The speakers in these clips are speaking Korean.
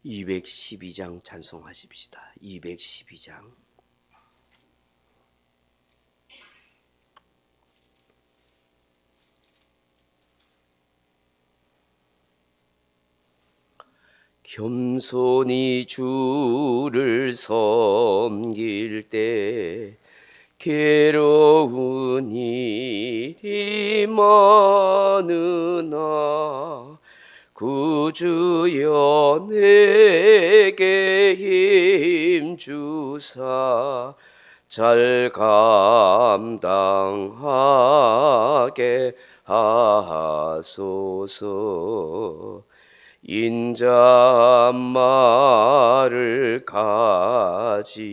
212장 찬송하십시다. 212장. 겸손히 주를 섬길 때 괴로운 일이 많으나 구주여 내게 힘주사 잘 감당하게 하소서. 인자말을 가지고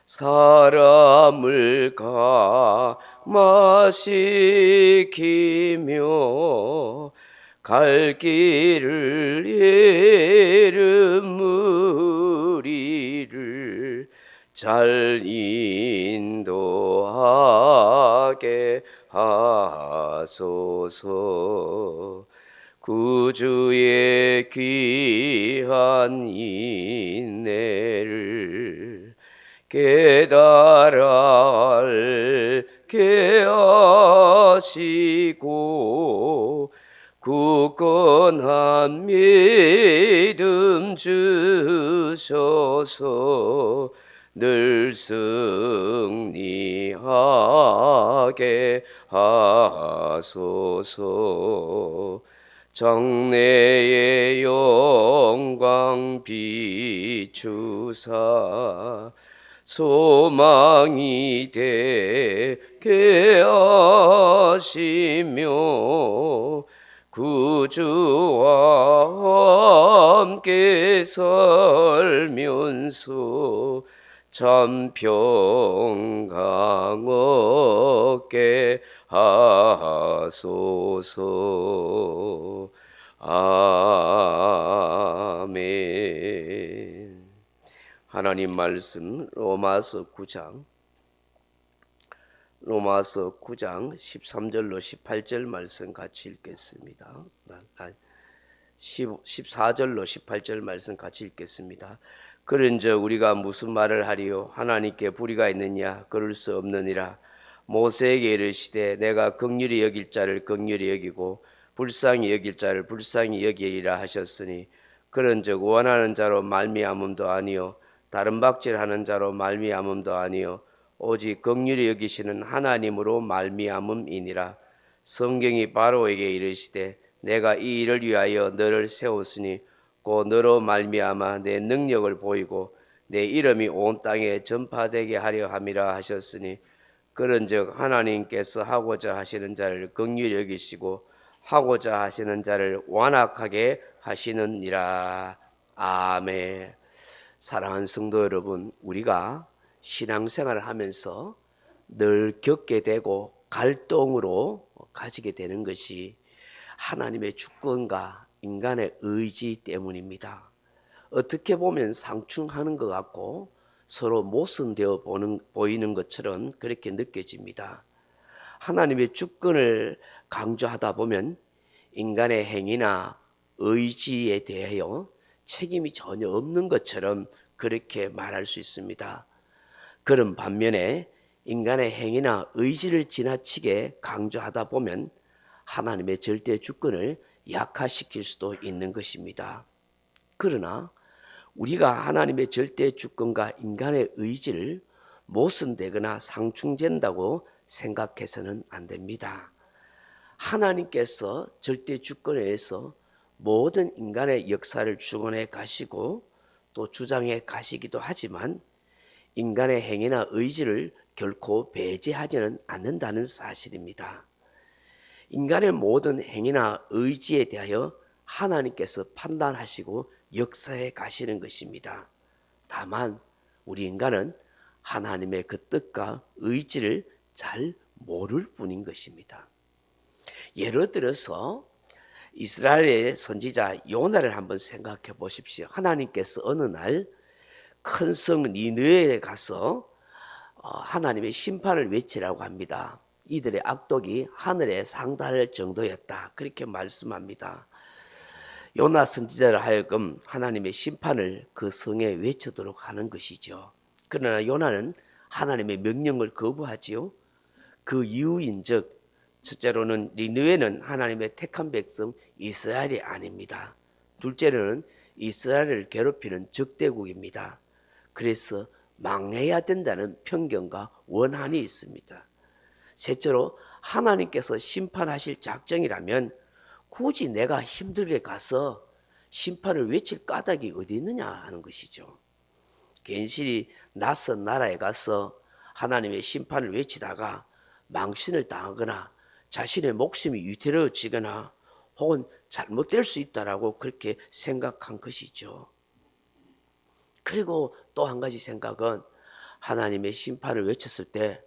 사람을 감화시키며 갈 길을 잃은 무리를 잘 인도하게 하소서. 구주의 귀한 인내를 깨달아 알게 하시고 굳건한 믿음 주셔서 늘 승리하게 하소서. 장래의 영광 비추사 소망이 되게 하시며 구주와 함께 살면서 참 평강 얻게 하소서. 아멘. 하나님 말씀 로마서 9장 13절로 18절 말씀 같이 읽겠습니다. 14절로 18절 말씀 같이 읽겠습니다. 그런즉 우리가 무슨 말을 하리요? 하나님께 불의가 있느냐? 그럴 수 없느니라. 모세에게 이르시되 내가 긍휼히 여길 자를 긍휼히 여기고 불쌍히 여길 자를 불쌍히 여기리라 하셨으니 그런즉 원하는 자로 말미암음도 아니요 다른 박질하는 자로 말미암음도 아니요 오직 긍휼히 여기시는 하나님으로 말미암음이니라. 성경이 바로에게 이르시되 내가 이 일을 위하여 너를 세웠으니 곧 너로 말미암아 내 능력을 보이고 내 이름이 온 땅에 전파되게 하려 함이라 하셨으니 그런즉 하나님께서 하고자 하시는 자를 긍휼히 여기시고 하고자 하시는 자를 완악하게 하시느니라. 아멘. 사랑하는 성도 여러분, 우리가 신앙생활을 하면서 늘 겪게 되고 갈등으로 가지게 되는 것이 하나님의 주권과 인간의 의지 때문입니다. 어떻게 보면 상충하는 것 같고 서로 모순되어 보이는 것처럼 그렇게 느껴집니다. 하나님의 주권을 강조하다 보면 인간의 행위나 의지에 대하여 책임이 전혀 없는 것처럼 그렇게 말할 수 있습니다. 그런 반면에 인간의 행위나 의지를 지나치게 강조하다 보면 하나님의 절대 주권을 약화시킬 수도 있는 것입니다. 그러나 우리가 하나님의 절대 주권과 인간의 의지를 모순되거나 상충된다고 생각해서는 안 됩니다. 하나님께서 절대 주권에 의해서 모든 인간의 역사를 주관해 가시고 또 주장해 가시기도 하지만 인간의 행위나 의지를 결코 배제하지는 않는다는 사실입니다. 인간의 모든 행위나 의지에 대하여 하나님께서 판단하시고 역사해 가시는 것입니다. 다만 우리 인간은 하나님의 그 뜻과 의지를 잘 모를 뿐인 것입니다. 예를 들어서 이스라엘의 선지자 요나를 한번 생각해 보십시오. 하나님께서 어느 날 큰 성 니느웨에 가서 하나님의 심판을 외치라고 합니다. 이들의 악독이 하늘에 상달할 정도였다. 그렇게 말씀합니다. 요나 선지자를 하여금 하나님의 심판을 그 성에 외치도록 하는 것이죠. 그러나 요나는 하나님의 명령을 거부하지요. 그 이유인즉 첫째로는 니느웨는 하나님의 택한 백성 이스라엘이 아닙니다. 둘째로는 이스라엘을 괴롭히는 적대국입니다. 그래서 망해야 된다는 편견과 원한이 있습니다. 셋째로 하나님께서 심판하실 작정이라면 굳이 내가 힘들게 가서 심판을 외칠 까닭이 어디 있느냐 하는 것이죠. 괜시리 낯선 나라에 가서 하나님의 심판을 외치다가 망신을 당하거나 자신의 목숨이 위태로워지거나 혹은 잘못될 수 있다라고 그렇게 생각한 것이죠. 그리고 또 한 가지 생각은 하나님의 심판을 외쳤을 때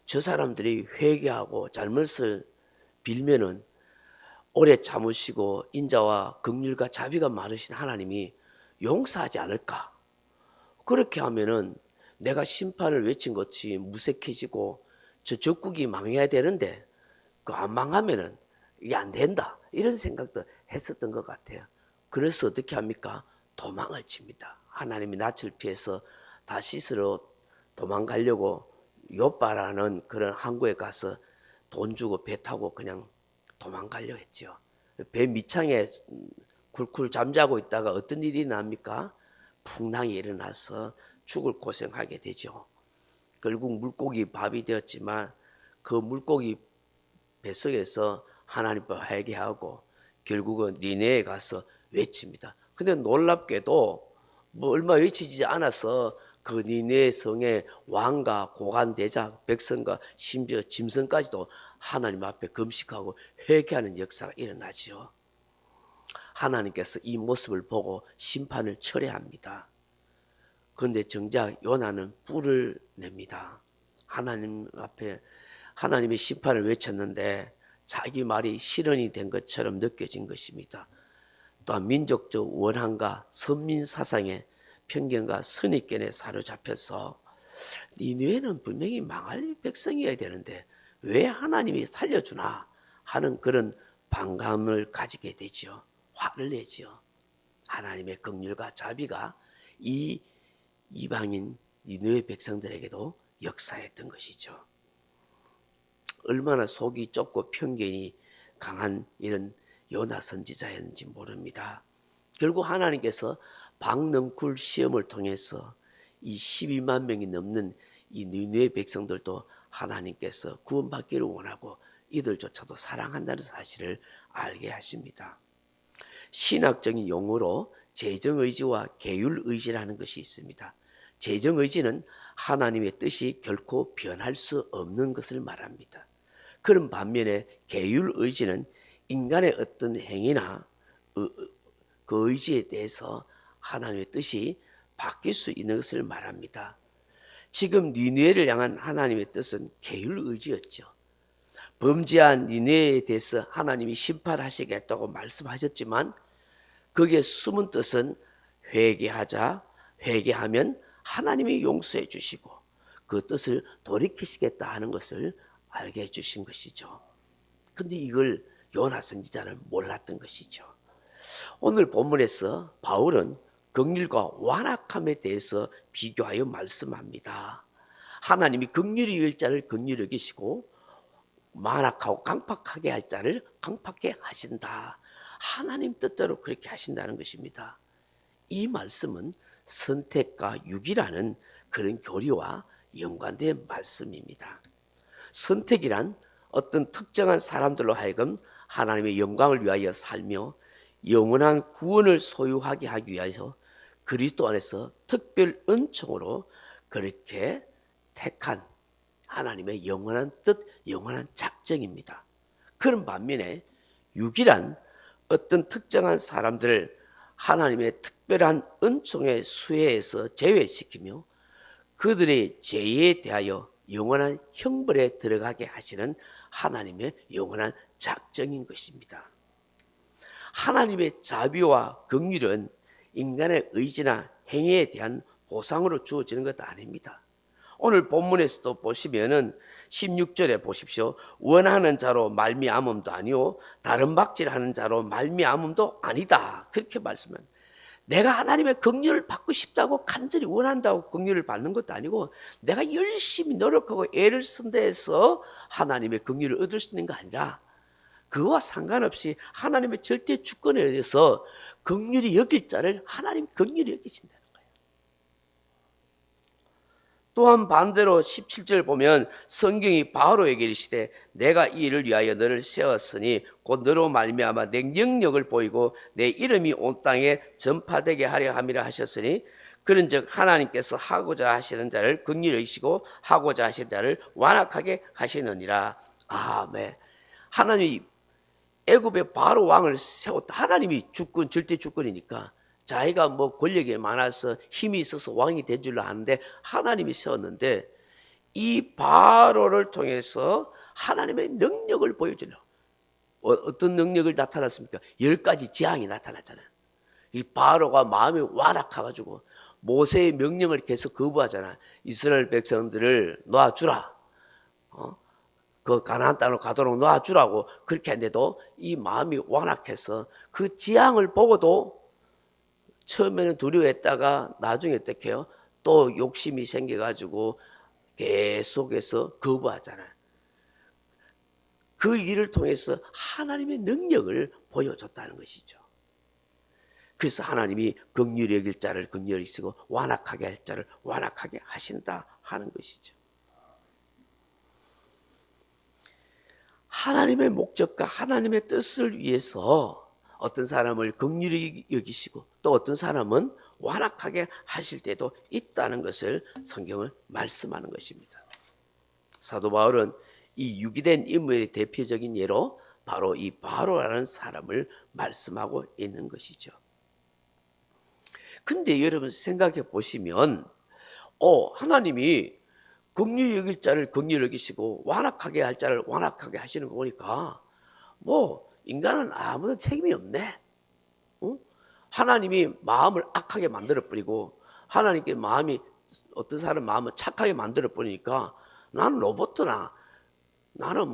저 사람들이 회개하고 잘못을 빌면은 오래 참으시고 인자와 긍휼과 자비가 많으신 하나님이 용서하지 않을까? 그렇게 하면은 내가 심판을 외친 것이 무색해지고 저 적국이 망해야 되는데 그 안 망하면은 이게 안 된다. 이런 생각도 했었던 것 같아요. 그래서 어떻게 합니까? 도망을 칩니다. 하나님이 낯을 피해서 다시스로 도망가려고 요바라는 그런 항구에 가서 돈 주고 배 타고 그냥 도망가려고 했죠. 배 밑창에 굴굴 잠자고 있다가 어떤 일이 납니까? 풍랑이 일어나서 죽을 고생하게 되죠. 결국 물고기 밥이 되었지만 그 물고기 뱃속에서 하나님과 회개하고 결국은 니네에 가서 외칩니다. 근데 놀랍게도 뭐 얼마 외치지 않아서 그 니네 성의 왕과 고관 대장, 백성과 심지어 짐승까지도 하나님 앞에 금식하고 회개하는 역사가 일어나죠. 하나님께서 이 모습을 보고 심판을 철회합니다. 그런데 정작 요나는 뿔을 냅니다. 하나님 앞에 하나님의 심판을 외쳤는데 자기 말이 실현이 된 것처럼 느껴진 것입니다. 또한 민족적 원한과 선민 사상의 편견과 선입견에 사로잡혀서 니네는 분명히 망할 백성이어야 되는데 왜 하나님이 살려주나 하는 그런 반감을 가지게 되죠. 화를 내죠. 하나님의 긍휼과 자비가 이 이방인 니느웨 백성들에게도 역사했던 것이죠. 얼마나 속이 좁고 편견이 강한 이런 요나 선지자였는지 모릅니다. 결국 하나님께서 박넝쿨 시험을 통해서 이 12만 명이 넘는 이 니느웨 백성들도 하나님께서 구원받기를 원하고 이들조차도 사랑한다는 사실을 알게 하십니다. 신학적인 용어로 재정의지와 계율의지라는 것이 있습니다. 재정의지는 하나님의 뜻이 결코 변할 수 없는 것을 말합니다. 그런 반면에 계율의지는 인간의 어떤 행위나 그 의지에 대해서 하나님의 뜻이 바뀔 수 있는 것을 말합니다. 지금 니느웨를 향한 하나님의 뜻은 계율의지였죠. 범죄한 니느웨에 대해서 하나님이 심판하시겠다고 말씀하셨지만 거기에 숨은 뜻은 회개하면 하나님이 용서해 주시고 그 뜻을 돌이키시겠다 하는 것을 알게 해주신 것이죠. 근데 이걸 요나 선지자는 몰랐던 것이죠. 오늘 본문에서 바울은 긍휼과 완악함에 대해서 비교하여 말씀합니다. 하나님이 긍휼히 여길 자를 긍휼히 여기시고 만악하고 강팍하게 할 자를 강팍하게 하신다. 하나님 뜻대로 그렇게 하신다는 것입니다. 이 말씀은 선택과 유기라는 그런 교리와 연관된 말씀입니다. 선택이란 어떤 특정한 사람들로 하여금 하나님의 영광을 위하여 살며 영원한 구원을 소유하게 하기 위해서 그리스도 안에서 특별 은총으로 그렇게 택한 하나님의 영원한 뜻, 영원한 작정입니다. 그런 반면에 유기란 어떤 특정한 사람들을 하나님의 특별한 은총의 수혜에서 제외시키며 그들의 죄에 대하여 영원한 형벌에 들어가게 하시는 하나님의 영원한 작정인 것입니다. 하나님의 자비와 긍휼은 인간의 의지나 행위에 대한 보상으로 주어지는 것 아닙니다. 오늘 본문에서도 보시면은 16절에 보십시오. 원하는 자로 말미암음도 아니요 다른 박질하는 자로 말미암음도 아니다. 그렇게 말씀합니다. 내가 하나님의 긍휼을 받고 싶다고 간절히 원한다고 긍휼을 받는 것도 아니고 내가 열심히 노력하고 애를 쓴다 해서 하나님의 긍휼을 얻을 수 있는 거 아니라 그와 상관없이 하나님의 절대 주권에 의해서 긍휼히 여길 자를 하나님 긍휼히 여기신다는 거예요. 또한 반대로 17절 보면 성경이 바로에게 이르시되 내가 이 일을 위하여 너를 세웠으니 곧 너로 말미암아 내 영역을 보이고 내 이름이 온 땅에 전파되게 하려 함이라 하셨으니 그런즉 하나님께서 하고자 하시는 자를 긍휼히 여기시고 하고자 하시는 자를 완악하게 하시느니라. 아멘. 하나님이 애굽의 바로 왕을 세웠다. 하나님이 주권, 절대 주권이니까 자기가 뭐 권력이 많아서 힘이 있어서 왕이 된 줄로 아는데 하나님이 세웠는데 이 바로를 통해서 하나님의 능력을 보여주려. 어떤 능력을 나타났습니까? 10가지 재앙이 나타났잖아요. 이 바로가 마음이 완악해가지고 모세의 명령을 계속 거부하잖아요. 이스라엘 백성들을 놔주라. 그 가나안 땅으로 가도록 놔주라고 그렇게 했는데도 이 마음이 완악해서 그 재앙을 보고도 처음에는 두려워했다가 나중에 어떻게 해요? 또 욕심이 생겨가지고 계속해서 거부하잖아요. 그 일을 통해서 하나님의 능력을 보여줬다는 것이죠. 그래서 하나님이 긍휼히 여길 자를 긍휼히 여기시고 완악하게 할 자를 완악하게 하신다 하는 것이죠. 하나님의 목적과 하나님의 뜻을 위해서 어떤 사람을 긍휼히 여기시고 또 어떤 사람은 완악하게 하실 때도 있다는 것을 성경은 말씀하는 것입니다. 사도 바울은 이 유기된 인물의 대표적인 예로 바로 이 바로라는 사람을 말씀하고 있는 것이죠. 근데 여러분 생각해 보시면 하나님이 긍휼히 여길 자를 긍휼히 여기시고 완악하게 할 자를 완악하게 하시는 거 보니까 인간은 아무런 책임이 없네. 응? 하나님이 마음을 악하게 만들어버리고 하나님께 마음이 어떤 사람 마음을 착하게 만들어버리니까 나는 로봇이나 나는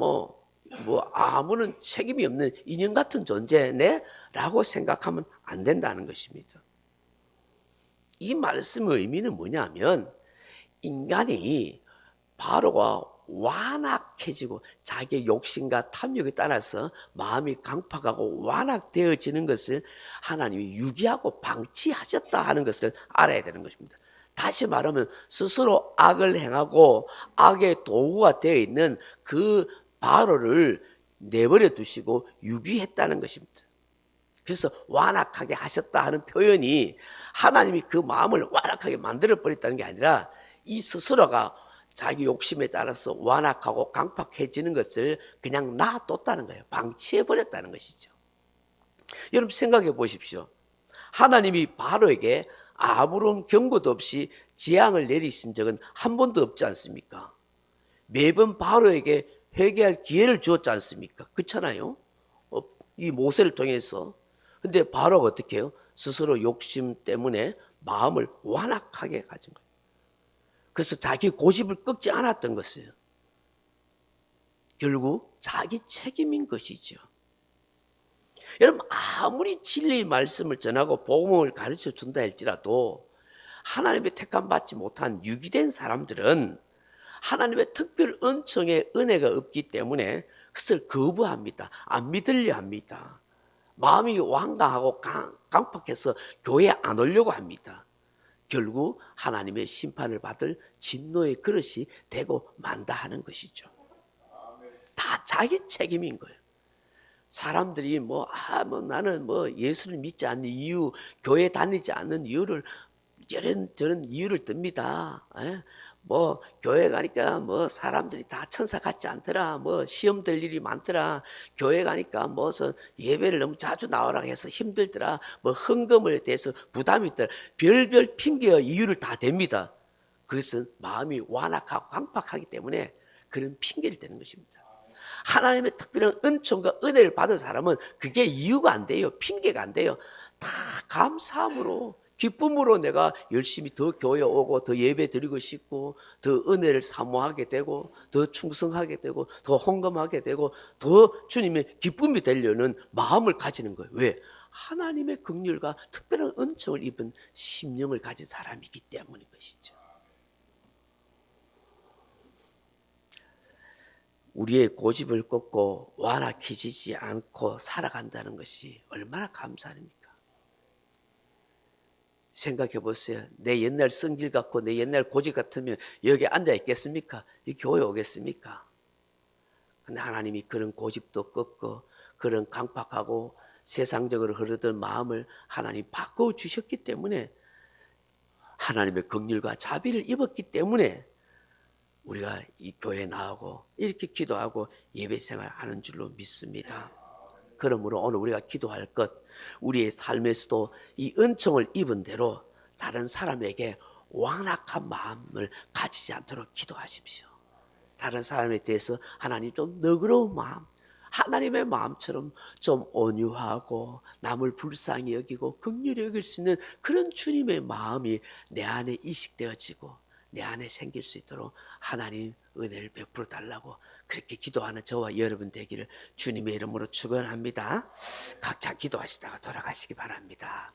아무런 책임이 없는 인형 같은 존재네? 라고 생각하면 안 된다는 것입니다. 이 말씀의 의미는 뭐냐면 인간이 바로가 완악해지고 자기의 욕심과 탐욕에 따라서 마음이 강팍하고 완악되어지는 것을 하나님이 유기하고 방치하셨다 하는 것을 알아야 되는 것입니다. 다시 말하면 스스로 악을 행하고 악의 도구가 되어 있는 그 바로를 내버려 두시고 유기했다는 것입니다. 그래서 완악하게 하셨다 하는 표현이 하나님이 그 마음을 완악하게 만들어 버렸다는 게 아니라 이 스스로가 자기 욕심에 따라서 완악하고 강팍해지는 것을 그냥 놔뒀다는 거예요. 방치해버렸다는 것이죠. 여러분 생각해 보십시오. 하나님이 바로에게 아무런 경고도 없이 재앙을 내리신 적은 한 번도 없지 않습니까? 매번 바로에게 회개할 기회를 주었지 않습니까? 그렇잖아요. 이 모세를 통해서. 근데 바로가 어떻게 해요? 스스로 욕심 때문에 마음을 완악하게 가진 거예요. 그래서 자기 고집을 꺾지 않았던 것이에요. 결국 자기 책임인 것이죠. 여러분 아무리 진리의 말씀을 전하고 복음을 가르쳐 준다 할지라도 하나님의 택함 받지 못한 유기된 사람들은 하나님의 특별 은총의 은혜가 없기 때문에 그것을 거부합니다. 안 믿으려 합니다. 마음이 완강하고 강팍해서 교회에 안 오려고 합니다. 결국 하나님의 심판을 받을 진노의 그릇이 되고 만다 하는 것이죠. 다 자기 책임인 거예요. 사람들이 나는 예수를 믿지 않는 이유, 교회 다니지 않는 이유를 저런 이유를 듭니다. 교회 가니까 사람들이 다 천사 같지 않더라. 시험 될 일이 많더라. 교회 가니까 예배를 너무 자주 나오라 해서 힘들더라. 헌금에 대해서 부담이 있더라. 별별 핑계와 이유를 다 댑니다. 그것은 마음이 완악하고 강팍하기 때문에 그런 핑계를 대는 것입니다. 하나님의 특별한 은총과 은혜를 받은 사람은 그게 이유가 안 돼요. 핑계가 안 돼요. 다 감사함으로 기쁨으로 내가 열심히 더 교회 오고 더 예배 드리고 싶고 더 은혜를 사모하게 되고 더 충성하게 되고 더 헌금하게 되고 더 주님의 기쁨이 되려는 마음을 가지는 거예요. 왜? 하나님의 긍휼과 특별한 은총을 입은 심령을 가진 사람이기 때문인 것이죠. 우리의 고집을 꺾고 완악해지지 않고 살아간다는 것이 얼마나 감사한 일입니까? 생각해 보세요. 내 옛날 성질 같고 내 옛날 고집 같으면 여기 앉아 있겠습니까? 이 교회 오겠습니까? 근데 하나님이 그런 고집도 꺾고 그런 강팍하고 세상적으로 흐르던 마음을 하나님 바꿔 주셨기 때문에 하나님의 긍휼과 자비를 입었기 때문에 우리가 이 교회에 나오고 이렇게 기도하고 예배 생활하는 줄로 믿습니다. 그러므로 오늘 우리가 기도할 것, 우리의 삶에서도 이 은총을 입은 대로 다른 사람에게 완악한 마음을 가지지 않도록 기도하십시오. 다른 사람에 대해서 하나님 좀 너그러운 마음, 하나님의 마음처럼 좀 온유하고 남을 불쌍히 여기고 긍휼히 여길 수 있는 그런 주님의 마음이 내 안에 이식되어지고 내 안에 생길 수 있도록 하나님 은혜를 베풀어 달라고 그렇게 기도하는 저와 여러분 되기를 주님의 이름으로 축원합니다. 각자 기도하시다가 돌아가시기 바랍니다.